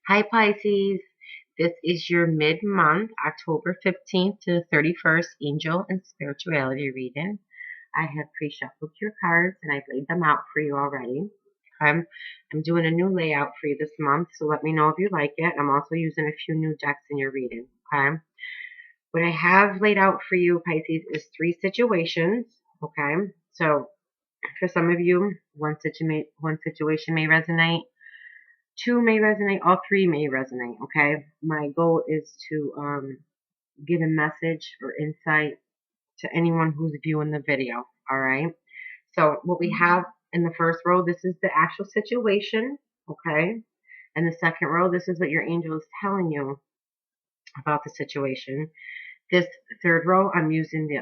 Hi Pisces, this is your mid-month, October 15th to 31st Angel and Spirituality reading. I have pre-shuffled your cards and I've laid them out for you already. I'm doing a new layout for you this month, so let me know if you like it. I'm also using a few new decks in your reading. Okay. What I have laid out for you, Pisces, is 3 situations. Okay. So for some of you, one situation may resonate. 2 may resonate, all 3 may resonate, okay? My goal is to give a message or insight to anyone who's viewing the video, all right? So what we have in the first row, this is the actual situation, okay? And the second row, this is what your angel is telling you about the situation. This third row, I'm using the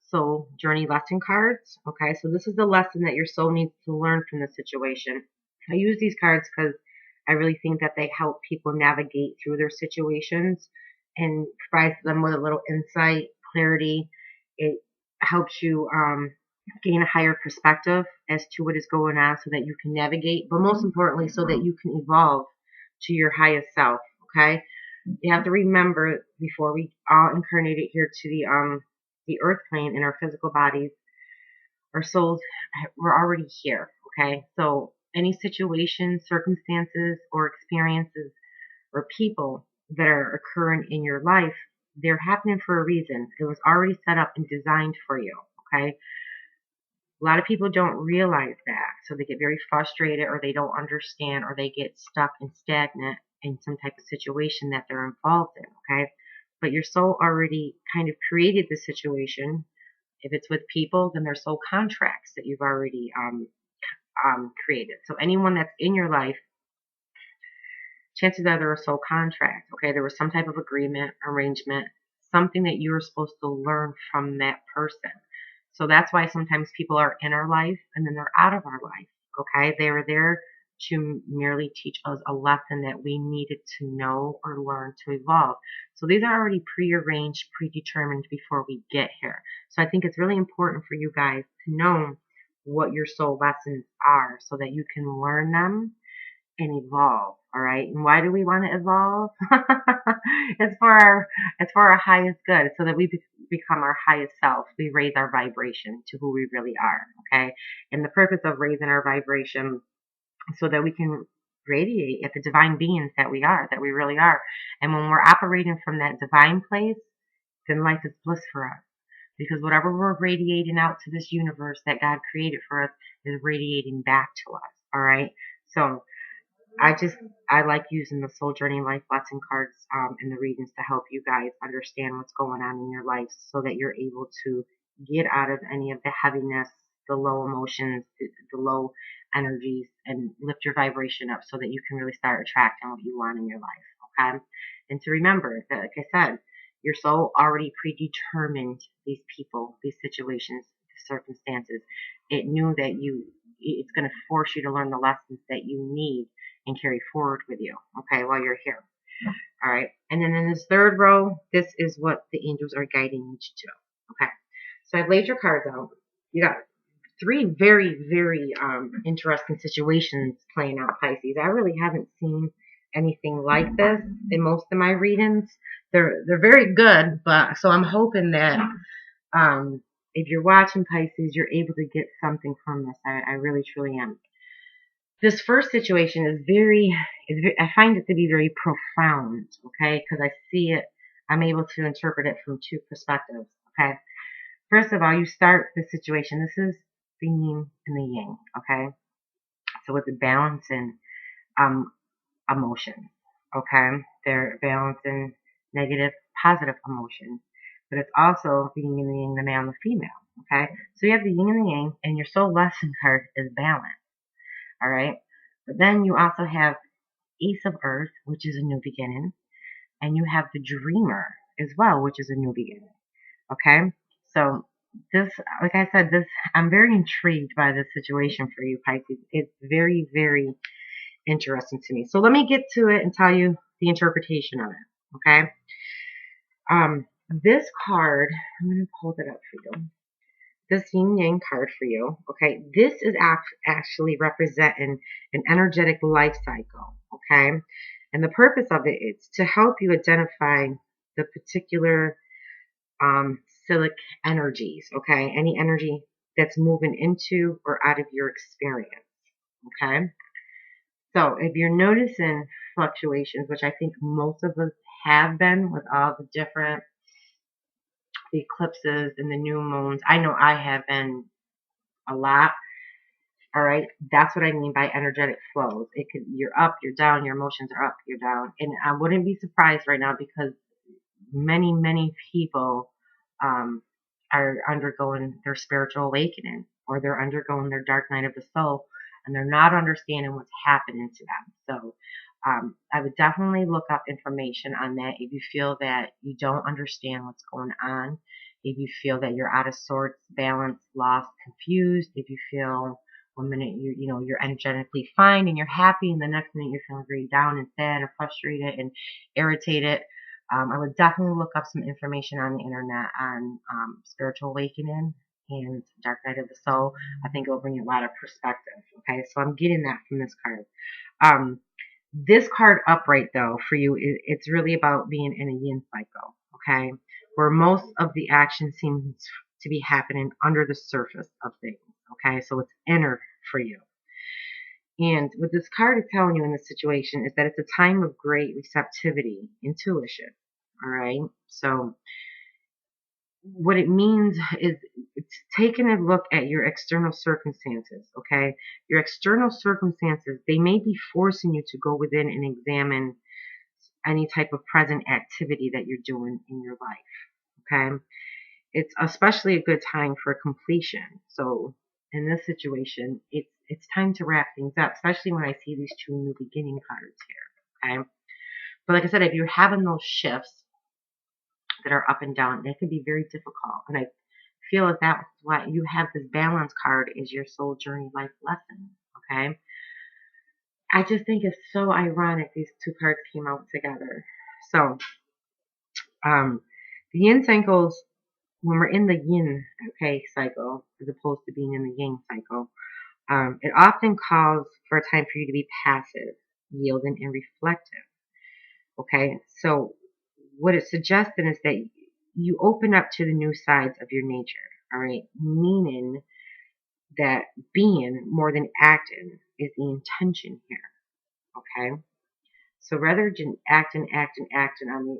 soul journey lesson cards, okay? So this is the lesson that your soul needs to learn from the situation. I use these cards because I really think that they help people navigate through their situations and provides them with a little insight, clarity. It helps you gain a higher perspective as to what is going on so that you can navigate, but most importantly, so that you can evolve to your highest self, okay? You have to remember before we all incarnated here to the earth plane in our physical bodies, our souls were already here, okay? So any situations, circumstances, or experiences or people that are occurring in your life, they're happening for a reason. It was already set up and designed for you, okay? A lot of people don't realize that, so they get very frustrated or they don't understand or they get stuck and stagnant in some type of situation that they're involved in, okay? But your soul already kind of created the situation. If it's with people, then there's soul contracts that you've already created. So anyone that's in your life, chances are there are soul contracts, okay? There was some type of agreement, arrangement, something that you were supposed to learn from that person. So that's why sometimes people are in our life and then they're out of our life, okay? They were there to merely teach us a lesson that we needed to know or learn to evolve. So these are already prearranged, predetermined before we get here. So I think it's really important for you guys to know what your soul lessons are so that you can learn them and evolve. All right. And why do we want to evolve? It's for our highest good, so that we become our highest self. We raise our vibration to who we really are. Okay. And the purpose of raising our vibration so that we can radiate at the divine beings that we are, that we really are. And when we're operating from that divine place, then life is bliss for us. Because whatever we're radiating out to this universe that God created for us is radiating back to us. All right. So I like using the Soul Journey Life Lesson cards in the readings to help you guys understand what's going on in your life so that you're able to get out of any of the heaviness, the low emotions, the low energies, and lift your vibration up so that you can really start attracting what you want in your life. Okay? And to remember that, like I said, your soul already predetermined these people, these situations, the circumstances. It knew that it's going to force you to learn the lessons that you need and carry forward with you, okay, while you're here. All right. And then in this third row, this is what the angels are guiding you to do. Okay. So I've laid your cards out. You got 3 very, very interesting situations playing out, Pisces. I really haven't seen anything like this in most of my readings. They're very good, but so I'm hoping that if you're watching Pisces, you're able to get something from this. I really, truly am. This first situation is I find it to be very profound, okay, because I see it, I'm able to interpret it from 2 perspectives, okay. First of all, you start the situation, this is the yin and the yang, okay, so it's a balancing emotion, okay, they're balancing negative, positive emotions, but it's also the yin and the yang, the male and the female, okay, so you have the yin and the yang, and your soul lesson card is balance. All right. But then you also have Ace of Earth, which is a new beginning. And you have the Dreamer as well, which is a new beginning. Okay. So this, like I said, I'm very intrigued by this situation for you, Pisces. It's very, very interesting to me. So let me get to it and tell you the interpretation of it. Okay. This card, I'm going to hold it up for you. This yin yang card for you, okay, this is actually representing an energetic life cycle, okay? And the purpose of it is to help you identify the particular silic energies, okay? Any energy that's moving into or out of your experience, okay? So if you're noticing fluctuations, which I think most of us have been with all the different eclipses and the new moons, I know I have been a lot. All right, that's what I mean by energetic flows. It could, you're up, you're down, your emotions are up, you're down, and I wouldn't be surprised right now because many people um, are undergoing their spiritual awakening, or they're undergoing their dark night of the soul, and they're not understanding what's happening to them. So I would definitely look up information on that if you feel that you don't understand what's going on, if you feel that you're out of sorts, balanced, lost, confused, if you feel one minute you're energetically fine and you're happy, and the next minute you're feeling very down and sad and frustrated and irritated. I would definitely look up some information on the internet on spiritual awakening and dark night of the soul. I think it will bring you a lot of perspective. Okay, so I'm getting that from this card. This card upright though for you, it's really about being in a yin cycle. Okay, where most of the action seems to be happening under the surface of things. Okay, so it's inner for you. And what this card is telling you in this situation is that it's a time of great receptivity, intuition. All right. So what it means is it's taking a look at your external circumstances. Okay. Your external circumstances, they may be forcing you to go within and examine any type of present activity that you're doing in your life. Okay. It's especially a good time for completion. So in this situation, it's time to wrap things up, especially when I see these two new beginning cards here. Okay. But like I said, if you're having those shifts that are up and down, they can be very difficult. And I feel that that's why you have this balance card as your soul journey life lesson. Okay. I just think it's so ironic these two cards came out together. So the yin cycles, when we're in the yin, okay, cycle, as opposed to being in the yang cycle, it often calls for a time for you to be passive, yielding, and reflective. Okay, so what it's suggesting is that you open up to the new sides of your nature. All right, meaning that being more than acting is the intention here. Okay, so rather than acting on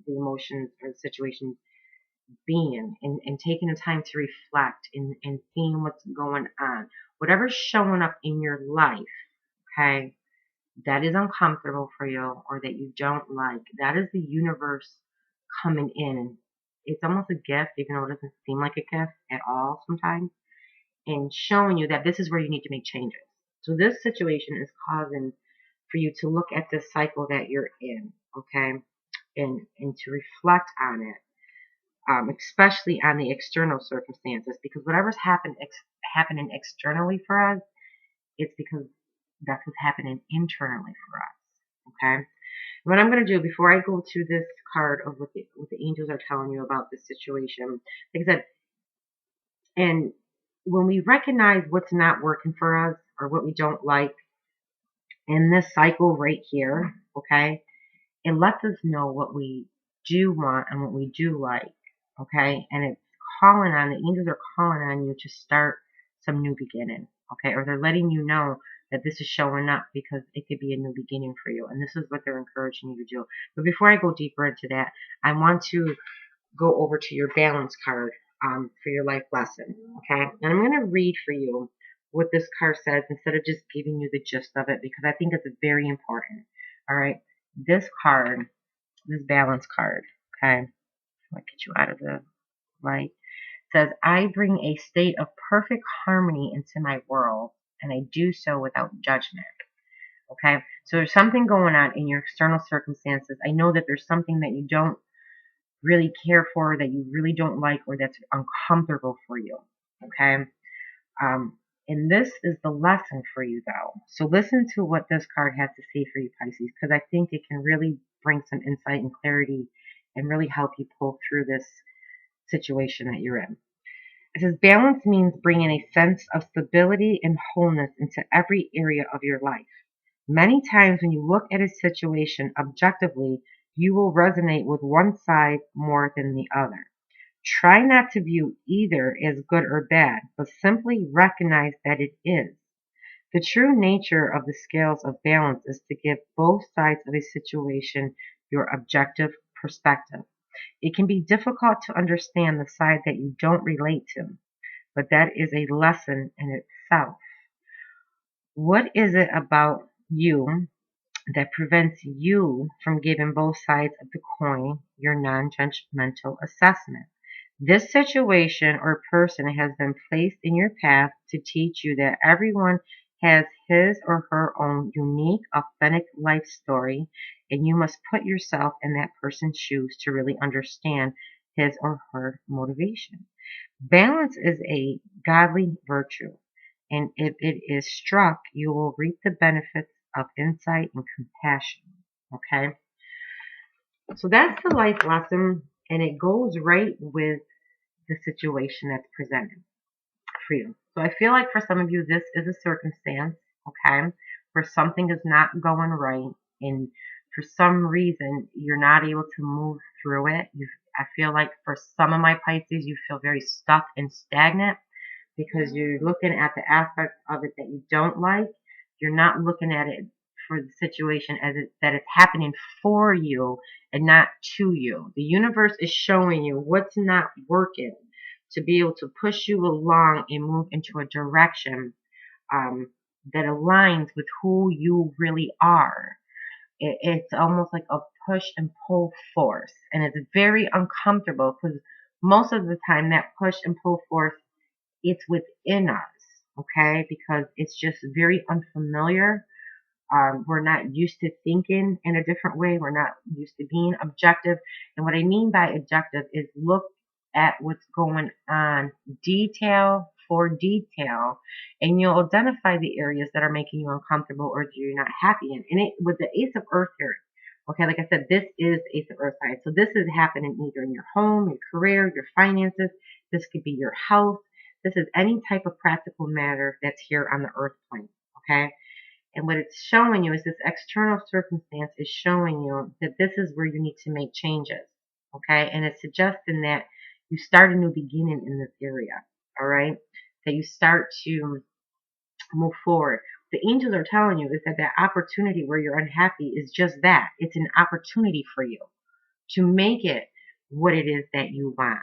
the emotions or the situations, being and taking the time to reflect and seeing what's going on, whatever's showing up in your life, okay, that is uncomfortable for you or that you don't like, that is the universe coming in. It's almost a gift, even though it doesn't seem like a gift at all sometimes, and showing you that this is where you need to make changes. So this situation is causing for you to look at this cycle that you're in, okay, and to reflect on it, especially on the external circumstances, because whatever's happening externally for us, it's because that's what's happening internally for us. Okay. What I'm going to do before I go to this card of what the angels are telling you about this situation, like I said, and when we recognize what's not working for us or what we don't like in this cycle right here, okay, it lets us know what we do want and what we do like, okay? And it's calling on, the angels are calling on you to start some new beginning, okay? Or they're letting you know that this is showing up because it could be a new beginning for you. And this is what they're encouraging you to do. But before I go deeper into that, I want to go over to your balance card for your life lesson, okay? And I'm going to read for you what this card says instead of just giving you the gist of it, because I think it's very important, all right? This card, this balance card, okay, I'll get you out of the light, says, I bring a state of perfect harmony into my world, and I do so without judgment. Okay, so there's something going on in your external circumstances. I know that there's something that you don't really care for, that you really don't like, or that's uncomfortable for you. Okay, and this is the lesson for you, though. So listen to what this card has to say for you, Pisces, because I think it can really bring some insight and clarity and really help you pull through this situation that you're in. It says balance means bringing a sense of stability and wholeness into every area of your life. Many times when you look at a situation objectively, you will resonate with one side more than the other. Try not to view either as good or bad, but simply recognize that it is. The true nature of the scales of balance is to give both sides of a situation your objective perspective. It can be difficult to understand the side that you don't relate to, but that is a lesson in itself. What is it about you that prevents you from giving both sides of the coin your non-judgmental assessment? This situation or person has been placed in your path to teach you that everyone has his or her own unique, authentic life story, and you must put yourself in that person's shoes to really understand his or her motivation. Balance is a godly virtue, and if it is struck, you will reap the benefits of insight and compassion. Okay? So that's the life lesson, and it goes right with the situation that's presented for you. So I feel like for some of you, this is a circumstance, okay, where something is not going right, and for some reason you're not able to move through it. I feel like for some of my Pisces, you feel very stuck and stagnant because you're looking at the aspects of it that you don't like. You're not looking at it for the situation as that it's happening for you and not to you. The universe is showing you what's not working to be able to push you along and move into a direction that aligns with who you really are. It's almost like a push and pull force, and it's very uncomfortable because most of the time that push and pull force, it's within us, okay? Because it's just very unfamiliar. We're not used to thinking in a different way. We're not used to being objective. And what I mean by objective is look at what's going on detail for detail, and you'll identify the areas that are making you uncomfortable or that you're not happy in. And it with the Ace of Earth here, okay, like I said, this is Ace of Earth side. So this is happening either in your home, your career, your finances. This could be your health. This is any type of practical matter that's here on the earth plane, okay? And what it's showing you is this external circumstance is showing you that this is where you need to make changes, okay? And it's suggesting that you start a new beginning in this area, all right? That you start to move forward. The angels are telling you is that that opportunity where you're unhappy is just that. It's an opportunity for you to make it what it is that you want,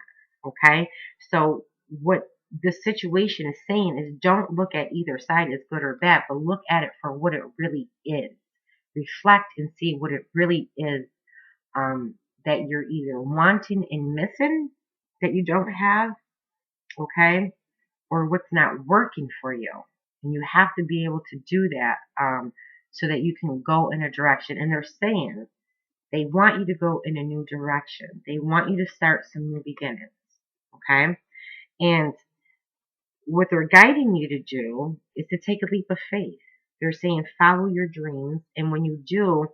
okay? So what the situation is saying is don't look at either side as good or bad, but look at it for what it really is. Reflect and see what it really is that you're either wanting and missing that you don't have, okay, or what's not working for you. And you have to be able to do that so that you can go in a direction. And they're saying they want you to go in a new direction. They want you to start some new beginnings, okay? And what they're guiding you to do is to take a leap of faith. They're saying follow your dreams, and when you do,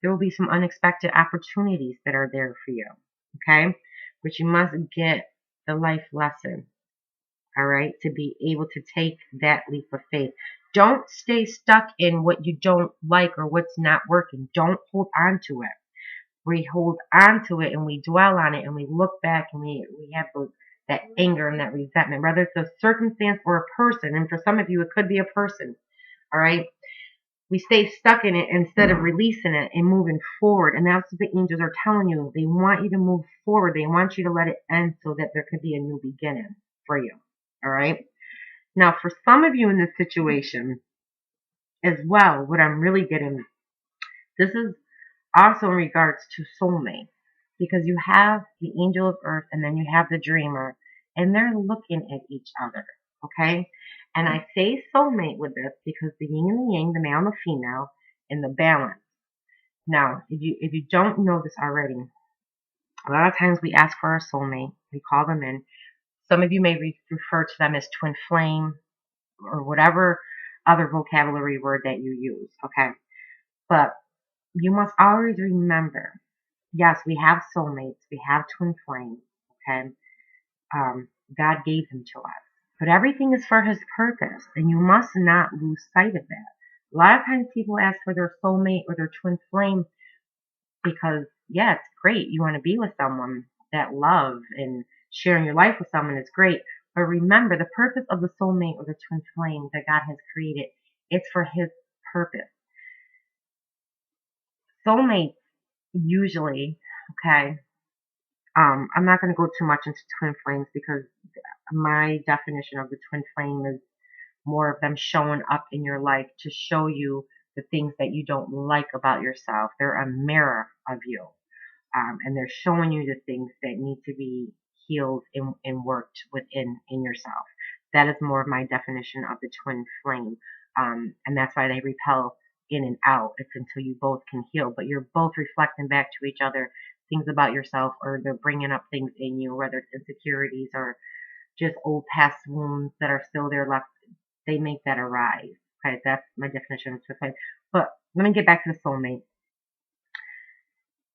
there will be some unexpected opportunities that are there for you, okay? But you must get the life lesson, all right, to be able to take that leap of faith. Don't stay stuck in what you don't like or what's not working. Don't hold on to it. We hold on to it and we dwell on it and we look back and we have that anger and that resentment, whether it's a circumstance or a person. And for some of you, it could be a person. All right. We stay stuck in it instead of releasing it and moving forward. And that's what the angels are telling you. They want you to move forward. They want you to let it end so that there could be a new beginning for you. All right. Now, for some of you in this situation as well, what I'm really getting, this is also in regards to soulmate, because you have the angel of earth and then you have the dreamer, and they're looking at each other, okay? And I say soulmate with this because the yin and the yang, the male and the female, and the balance. Now, if you don't know this already, a lot of times we ask for our soulmate, we call them in. Some of you may refer to them as twin flame or whatever other vocabulary word that you use, okay? But you must always remember, yes, we have soulmates, we have twin flames, okay? God gave them to us. But everything is for his purpose, and you must not lose sight of that. A lot of times people ask for their soulmate or their twin flame because, yeah, it's great. You want to be with someone. That love and sharing your life with someone is great. But remember, the purpose of the soulmate or the twin flame that God has created, it's for His purpose. Soulmates usually, okay, I'm not going to go too much into twin flames because my definition of the twin flame is more of them showing up in your life to show you the things that you don't like about yourself. They're a mirror of you. And they're showing you the things that need to be healed and worked within in yourself. That is more of my definition of the twin flame. And that's why they repel in and out. It's until you both can heal. But you're both reflecting back to each other things about yourself, or they're bringing up things in you, whether it's insecurities or just old past wounds that are still there left. They make that arise. Okay, that's my definition of twin flame. But let me get back to the soulmate.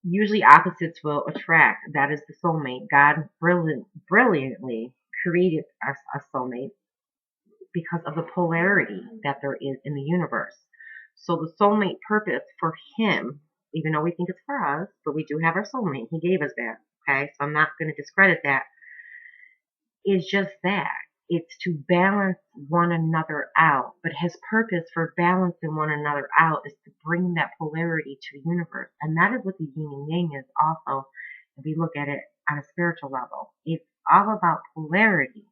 Usually opposites will attract. That is the soulmate. God brilliantly created us a soulmate because of the polarity that there is in the universe. So the soulmate purpose for him, even though we think it's for us, but we do have our soulmate. He gave us that. Okay, so I'm not going to discredit that. Is just that. It's to balance one another out. But his purpose for balancing one another out is to bring that polarity to the universe. And that is what the yin and yang is also, if we look at it on a spiritual level. It's all about polarity,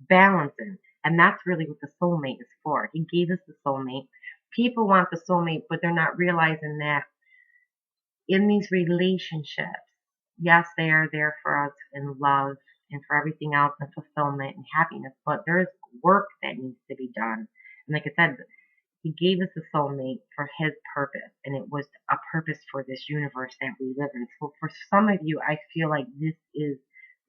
balancing. And that's really what the soulmate is for. He gave us the soulmate. People want the soulmate, but they're not realizing that in these relationships, yes, they are there for us in love and for everything else and fulfillment and happiness, but there's work that needs to be done. And like I said, he gave us a soulmate for his purpose, and it was a purpose for this universe that we live in. So for some of you, I feel like this is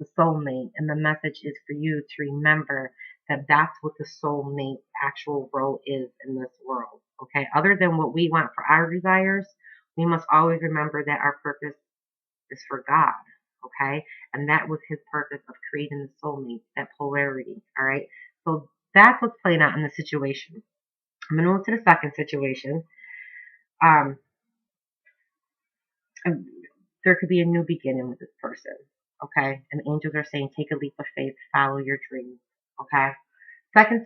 the soulmate, and the message is for you to remember that that's what the soulmate's actual role is in this world. Okay, other than what we want for our desires, we must always remember that our purpose is for God, okay? And that was his purpose of creating the soulmate, that polarity, all right? So that's what's playing out in the situation. I'm going to move to the second situation. There could be a new beginning with this person, okay? And angels are saying, take a leap of faith, follow your dreams, okay? Second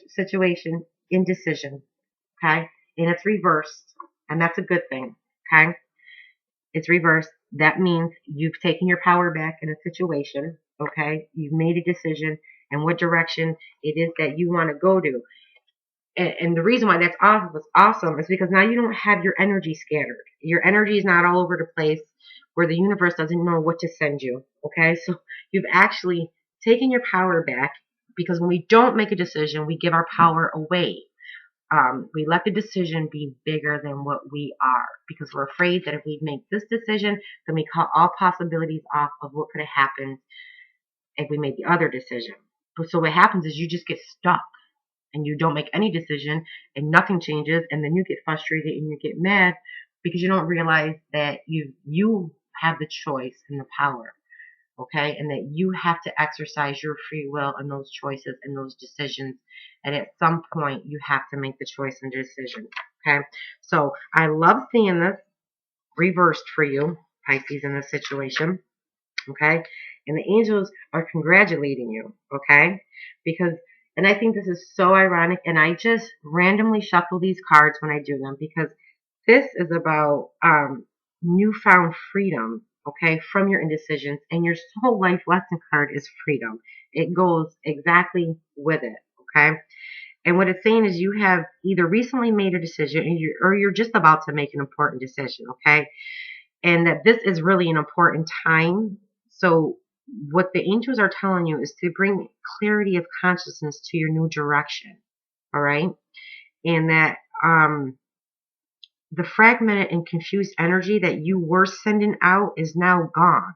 situation, indecision, okay? And it's reversed, and that's a good thing, okay? It's reversed. That means you've taken your power back in a situation, okay? You've made a decision and what direction it is that you want to go to. And the reason why that's awesome is because now you don't have your energy scattered. Your energy is not all over the place where the universe doesn't know what to send you, okay? So you've actually taken your power back, because when we don't make a decision, we give our power away. We let the decision be bigger than what we are, because we're afraid that if we make this decision, then we cut all possibilities off of what could have happened if we made the other decision. So what happens is you just get stuck and you don't make any decision and nothing changes, and then you get frustrated and you get mad because you don't realize that you have the choice and the power. Okay, and that you have to exercise your free will in those choices and those decisions. And at some point, you have to make the choice and decision. Okay, so I love seeing this reversed for you, Pisces, in this situation. Okay, and the angels are congratulating you. Okay, because, and I think this is so ironic, and I just randomly shuffle these cards when I do them because this is about newfound freedom, okay, from your indecisions. And your soul life lesson card is freedom. It goes exactly with it, okay? And what it's saying is you have either recently made a decision or you're just about to make an important decision, okay? And that this is really an important time. So what the angels are telling you is to bring clarity of consciousness to your new direction, all right? And that the fragmented and confused energy that you were sending out is now gone,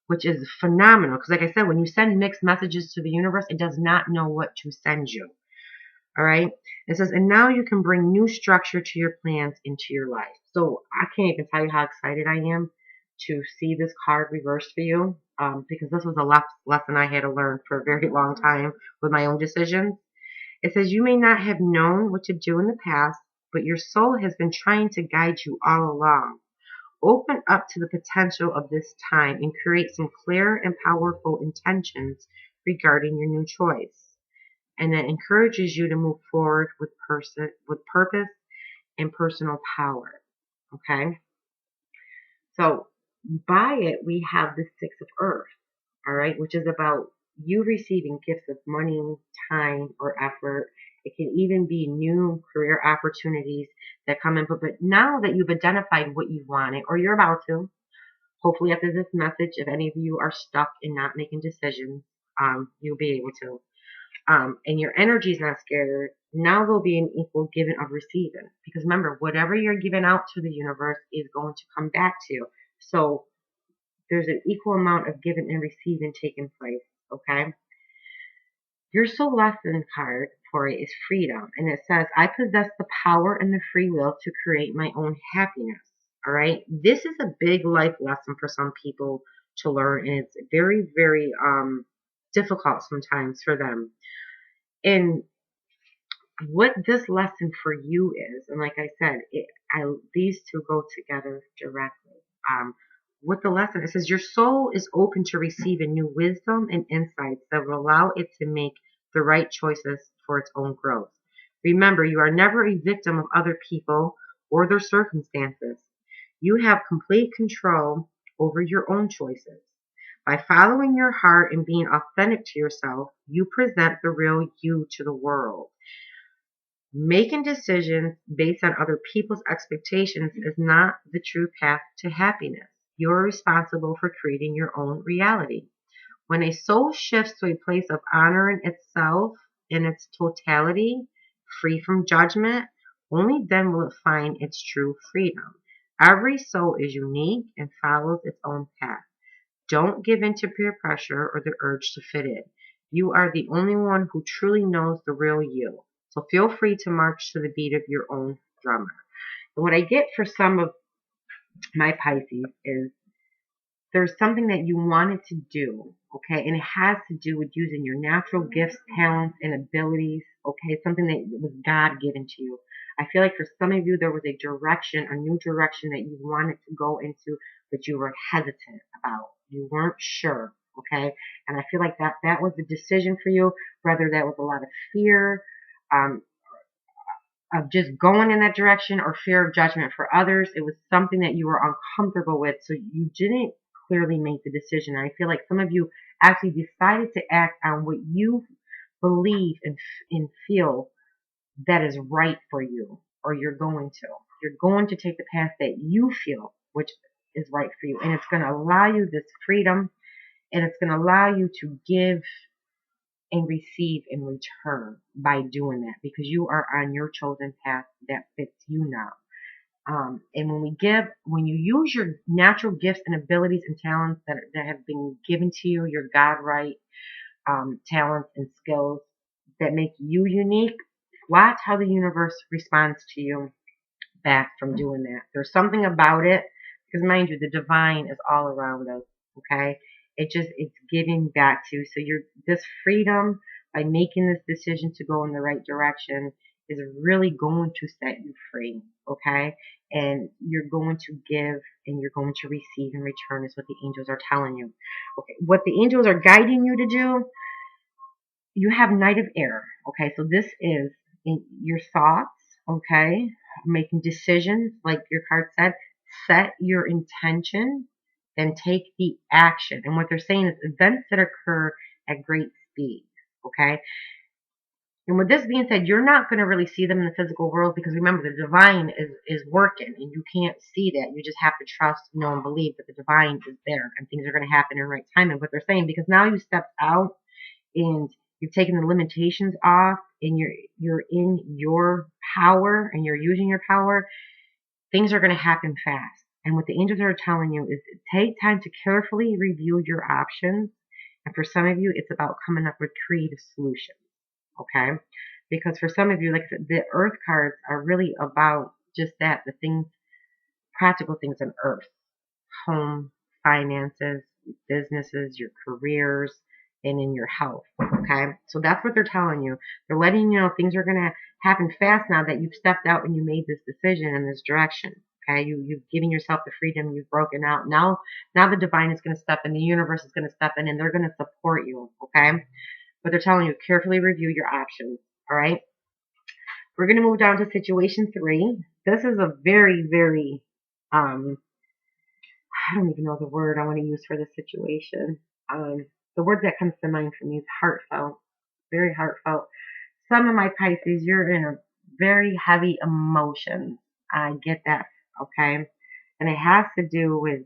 which is phenomenal. Because like I said, when you send mixed messages to the universe, it does not know what to send you. All right. It says, and now you can bring new structure to your plans into your life. So I can't even tell you how excited I am to see this card reversed for you, because this was a lesson I had to learn for a very long time with my own decisions. It says, you may not have known what to do in the past, but your soul has been trying to guide you all along. Open up to the potential of this time and create some clear and powerful intentions regarding your new choice. And that encourages you to move forward with purpose and personal power. Okay? So by it, we have the Six of Earth, all right, which is about you receiving gifts of money, time, or effort. It can even be new career opportunities that come in. But now that you've identified what you wanted, or you're about to, hopefully after this message, if any of you are stuck in not making decisions, you'll be able to. And your energy is not scared. Now there'll be an equal giving of receiving. Because remember, whatever you're giving out to the universe is going to come back to you. So there's an equal amount of giving and receiving taking place. Okay? Your soul lesson card for it is freedom. And it says, I possess the power and the free will to create my own happiness. All right? This is a big life lesson for some people to learn. And it's very, very difficult sometimes for them. And what this lesson for you is, and like I said, these two go together directly. What the lesson, it says your soul is open to receiving new wisdom and insights that will allow it to make the right choices for its own growth. Remember, you are never a victim of other people or their circumstances. You have complete control over your own choices. By following your heart and being authentic to yourself, you present the real you to the world. Making decisions based on other people's expectations is not the true path to happiness. You are responsible for creating your own reality. When a soul shifts to a place of honoring itself in its totality, free from judgment, only then will it find its true freedom. Every soul is unique and follows its own path. Don't give in to peer pressure or the urge to fit in. You are the only one who truly knows the real you. So feel free to march to the beat of your own drummer. And what I get for some of my Pisces is there's something that you wanted to do, okay? And it has to do with using your natural gifts, talents, and abilities, okay? Something that was God given to you. I feel like for some of you, there was a direction, a new direction that you wanted to go into, but you were hesitant about. You weren't sure, okay? And I feel like that was the decision for you, whether that was a lot of fear, of just going in that direction or fear of judgment for others. It was something that you were uncomfortable with, so you didn't clearly make the decision. And I feel like some of you actually decided to act on what you believe and feel that is right for you, or you're going to. You're going to take the path that you feel which is right for you. And it's going to allow you this freedom, and it's going to allow you to give and receive in return by doing that, because you are on your chosen path that fits you now. And when you use your natural gifts and abilities and talents that have been given to you, your God right talents and skills that make you unique, watch how the universe responds to you back from doing that. There's something about it, because mind you, the divine is all around us, okay? It's giving back to you. So this freedom, by making this decision to go in the right direction, is really going to set you free, okay? And you're going to give and you're going to receive in return is what the angels are telling you. Okay, what the angels are guiding you to do, you have Knight of Air, okay? So this is in your thoughts, okay? Making decisions, like your card said, set your intention, then take the action. And what they're saying is events that occur at great speed, okay? And with this being said, you're not going to really see them in the physical world, because remember, the divine is working and you can't see that. You just have to trust, know, and believe that the divine is there and things are going to happen in the right time. And what they're saying, because now you stepped out and you've taken the limitations off and you're in your power and you're using your power, things are going to happen fast. And what the angels are telling you is take time to carefully review your options. And for some of you, it's about coming up with creative solutions. Okay? Because for some of you, like I said, the earth cards are really about just that, the things, practical things on earth. Home, finances, businesses, your careers, and in your health. Okay, so that's what they're telling you. They're letting you know things are going to happen fast now that you've stepped out and you made this decision in this direction. Okay, you've given yourself the freedom. You've broken out. Now the divine is going to step in. The universe is going to step in, and they're going to support you. Okay, but they're telling you carefully review your options. All right. We're going to move down to situation 3. This is a very, very, I don't even know the word I want to use for this situation. The word that comes to mind for me is heartfelt. Very heartfelt. Some of my Pisces, you're in a very heavy emotion. I get that, okay? And it has to do with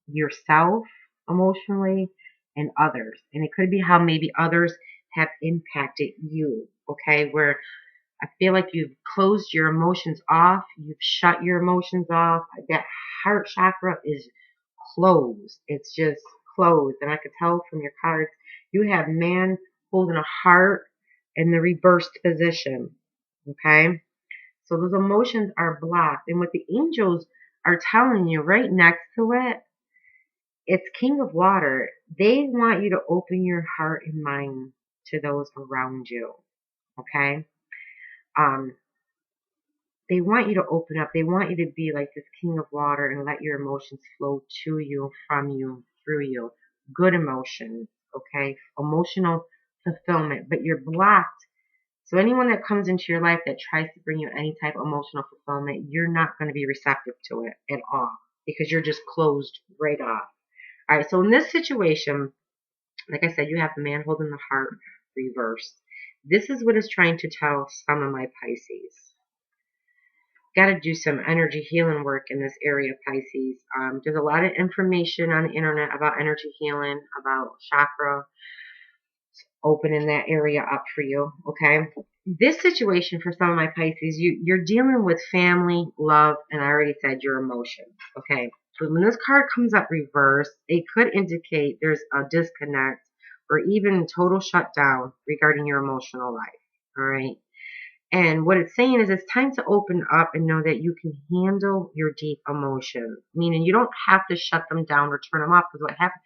yourself emotionally and others. And it could be how maybe others have impacted you, okay? Where I feel like you've closed your emotions off. You've shut your emotions off. That heart chakra is closed. It's just closed. And I could tell from your cards, you have man holding a heart in the reversed position. Okay? So those emotions are blocked. And what the angels are telling you right next to it, it's King of Water. They want you to open your heart and mind to those around you. Okay? They want you to open up. They want you to be like this King of Water and let your emotions flow to you, from you, through you. Good emotions, okay? Emotional fulfillment, but you're blocked. So anyone that comes into your life that tries to bring you any type of emotional fulfillment, you're not going to be receptive to it at all because you're just closed right off. All right, so in this situation, like I said, you have the man holding the heart reversed. This is what it's trying to tell some of my Pisces. Got to do some energy healing work in this area, Pisces. There's a lot of information on the internet about energy healing, about chakra, opening that area up for you, okay? This situation for some of my Pisces, you're dealing with family, love, and I already said your emotions, okay? So when this card comes up reversed, it could indicate there's a disconnect or even total shutdown regarding your emotional life, all right? And what it's saying is it's time to open up and know that you can handle your deep emotions. Meaning you don't have to shut them down or turn them off, because what happens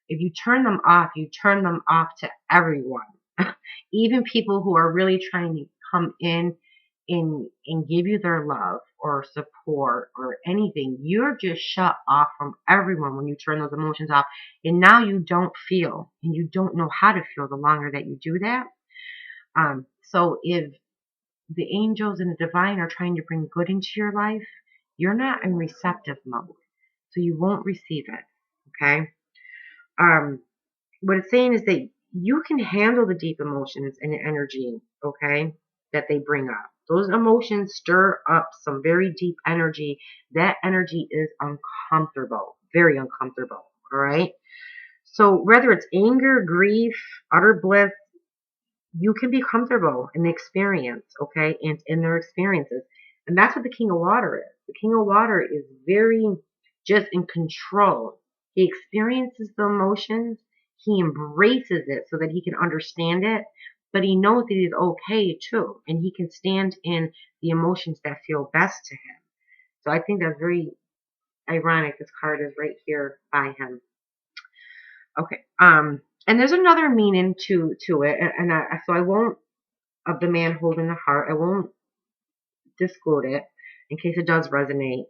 if you turn them off, you turn them off to everyone. Even people who are really trying to come in and give you their love or support or anything. You're just shut off from everyone when you turn those emotions off. And now you don't feel, and you don't know how to feel the longer that you do that. So if the angels and the divine are trying to bring good into your life, you're not in receptive mode. So you won't receive it. Okay? What it's saying is that you can handle the deep emotions and the energy, okay, that they bring up. Those emotions stir up some very deep energy. That energy is uncomfortable, very uncomfortable. All right? So whether it's anger, grief, utter bliss, you can be comfortable in the experience, okay, and in their experiences. And that's what the King of Water is. The King of Water is very just in control. He experiences the emotions, he embraces it so that he can understand it, but he knows that he's okay too, and he can stand in the emotions that feel best to him. So I think that's very ironic. This card is right here by him. Okay. And there's another meaning to it, and so I won't, of the man holding the heart, I won't disclose it in case it does resonate.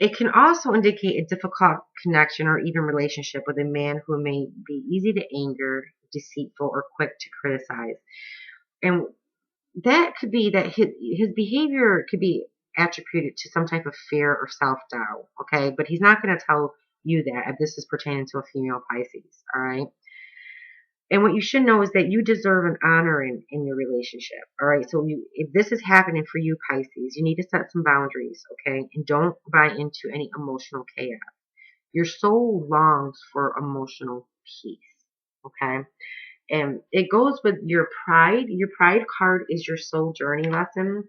It can also indicate a difficult connection or even relationship with a man who may be easy to anger, deceitful, or quick to criticize. And that could be that his behavior could be attributed to some type of fear or self-doubt, okay? But he's not going to tell you that if this is pertaining to a female Pisces, all right? And what you should know is that you deserve an honor in your relationship. All right. So if this is happening for you, Pisces, you need to set some boundaries. Okay. And don't buy into any emotional chaos. Your soul longs for emotional peace. Okay. And it goes with your pride. Your pride card is your soul journey lesson.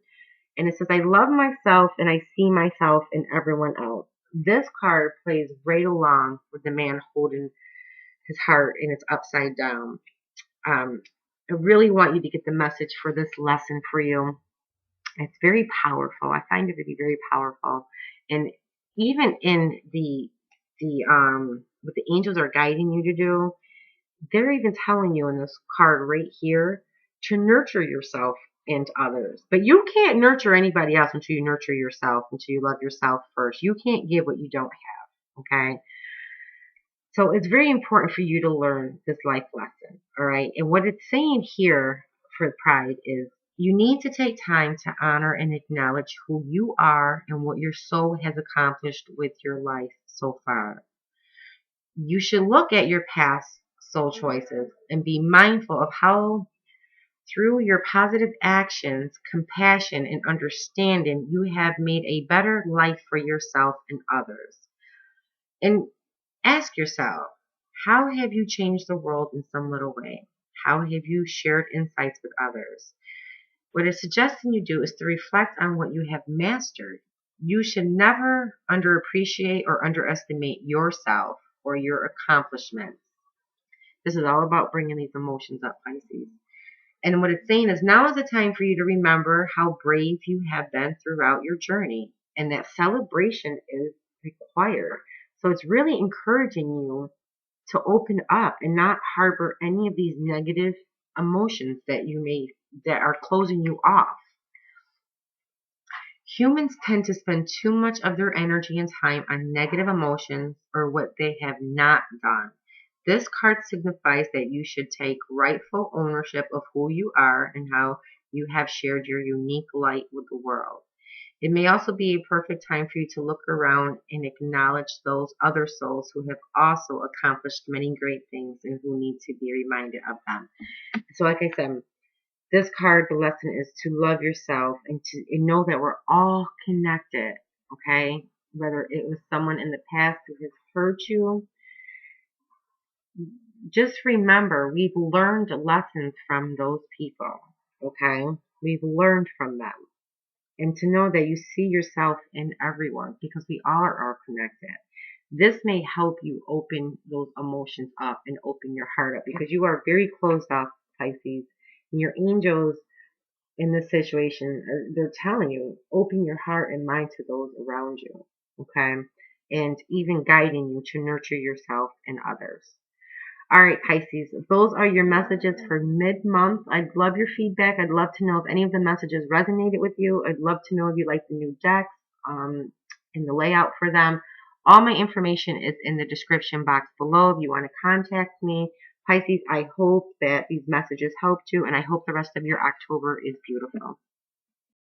And it says, I love myself and I see myself in everyone else. This card plays right along with the man holding his heart and it's upside down. I really want you to get the message for this lesson for you. It's very powerful. I find it to be very powerful. And even in the what the angels are guiding you to do, they're even telling you in this card right here to nurture yourself and others. But you can't nurture anybody else until you nurture yourself, until you love yourself first. You can't give what you don't have, okay? So it's very important for you to learn this life lesson, all right? And what it's saying here for pride is you need to take time to honor and acknowledge who you are and what your soul has accomplished with your life so far. You should look at your past soul choices and be mindful of how through your positive actions, compassion, and understanding, you have made a better life for yourself and others. And ask yourself, how have you changed the world in some little way? How have you shared insights with others? What it's suggesting you do is to reflect on what you have mastered. You should never underappreciate or underestimate yourself or your accomplishments. This is all about bringing these emotions up, Pisces. And what it's saying is now is the time for you to remember how brave you have been throughout your journey, and that celebration is required. So it's really encouraging you to open up and not harbor any of these negative emotions that are closing you off. Humans tend to spend too much of their energy and time on negative emotions or what they have not done. This card signifies that you should take rightful ownership of who you are and how you have shared your unique light with the world. It may also be a perfect time for you to look around and acknowledge those other souls who have also accomplished many great things and who need to be reminded of them. So like I said, this card, the lesson is to love yourself and know that we're all connected, okay? Whether it was someone in the past who has hurt you, just remember we've learned lessons from those people, okay? We've learned from them. And to know that you see yourself in everyone because we all are connected. This may help you open those emotions up and open your heart up because you are very closed off, Pisces. And your angels in this situation, they're telling you, open your heart and mind to those around you, okay? And even guiding you to nurture yourself and others. All right, Pisces, those are your messages for mid-month. I'd love your feedback. I'd love to know if any of the messages resonated with you. I'd love to know if you like the new decks and the layout for them. All my information is in the description box below if you want to contact me. Pisces, I hope that these messages helped you, and I hope the rest of your October is beautiful.